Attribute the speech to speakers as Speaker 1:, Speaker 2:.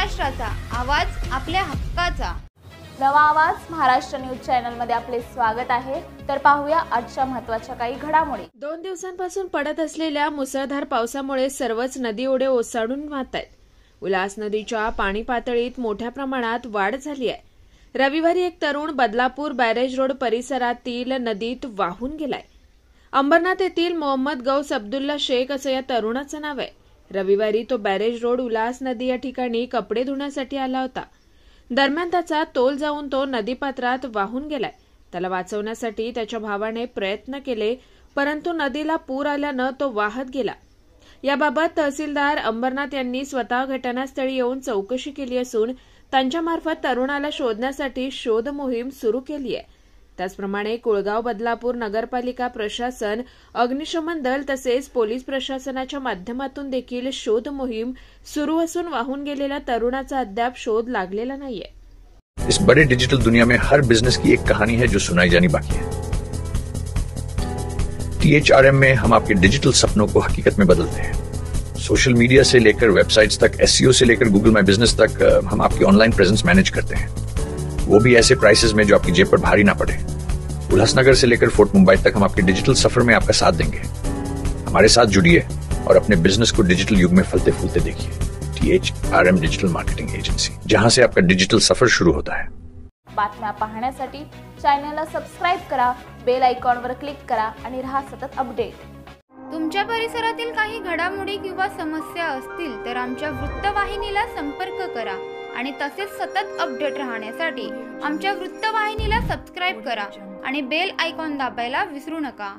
Speaker 1: महाराष्ट्राचा आवाज, आपल्या हक्काचा.
Speaker 2: नवा आवाज महाराष्ट्र न्यूज चॅनल मध्ये आपले स्वागत आहे. तर पाहूया आजच्या महत्त्वाच्या काही घडामोडी.
Speaker 3: 2 दिवसांपासून पडत असलेल्या मुसळधार पावसामुळे सर्वच नदी ओढे ओसाडून वाहत आहेत. उल्हास नदीच्या पाणी पातळीत मोठ्या प्रमाणात वाढ झाली आहे. रविवारी एक तरुण बदलापूर बॅरेज रोड परिसरातील नदीत वाहून गेलाय. अंबरनाथ येथील मोहम्मद गौस अब्दुल्ला शेख असं या तरुणाचं नाव आहे. रविवारी तो बॅरेज रोड उल्हास नदी या ठिकाणी कपडे धुण्यासाठी आला होता. दरम्यान त्याचा तोल जाऊन तो नदीपात्रात वाहून गेलाय. त्याला वाचवण्यासाठी त्याच्या भावाने प्रयत्न केले, परंतु नदीला पूर आल्यानं तो वाहत गेला. याबाबत तहसीलदार अंबरनाथ यांनी स्वतः घटनास्थळी येऊन चौकशी केली असून त्यांच्यामार्फत तरुणाला शोधण्यासाठी शोध मोहीम सुरू केली आहे. त्याचप्रमाणे कुळगाव बदलापूर नगरपालिका प्रशासन, अग्निशमन दल तसेच पोलीस प्रशासनाच्या माध्यमातून देखील शोध मोहीम सुरू असून वाहून गेलेल्या तरुणाचा अद्याप शोध लागलेला नाहीये.
Speaker 4: इस बड़े डिजिटल दुनिया में हर बिजनेस की एक कहानी है जो सुनाई जानी बाकी है. THRM में हम आपके डिजिटल सपनों को हकीकत में बदलते हैं. सोशल मीडिया से लेकर वेबसाइट्स तक, SEO से लेकर गूगल माई बिजनेस तक, हम आपकी ऑनलाइन प्रेजेंस मैनेज करते हैं, वो भी ऐसे प्राइसेस में जो आपकी जेब पर भारी ना पड़े. उल्हासनगर से लेकर फोर्ट मुंबई तक हम आपके डिजिटल सफर में आपका साथ देंगे. हमारे साथ जुड़िए और अपने बिजनेस को डिजिटल युग में फलते फूलते देखिए. THRM डिजिटल मार्केटिंग एजेंसी, जहां से आपका डिजिटल सफर शुरू होता है.
Speaker 2: बातम्या पाहण्यासाठी चॅनलला सबस्क्राइब करा, बेल आयकॉनवर क्लिक करा आणि रहा सतत अपडेट.
Speaker 1: तुमच्या परिसरातील काही घडामोडी किंवा समस्या असतील तर आमच्या वृत्तवाहिनीला संपर्क करा आणि तसेच सतत अपडेट राहण्यासाठी आमच्या वृत्तवाहिनीला सबस्क्राइब करा आणि बेल आयकॉन दाबायला विसरू नका.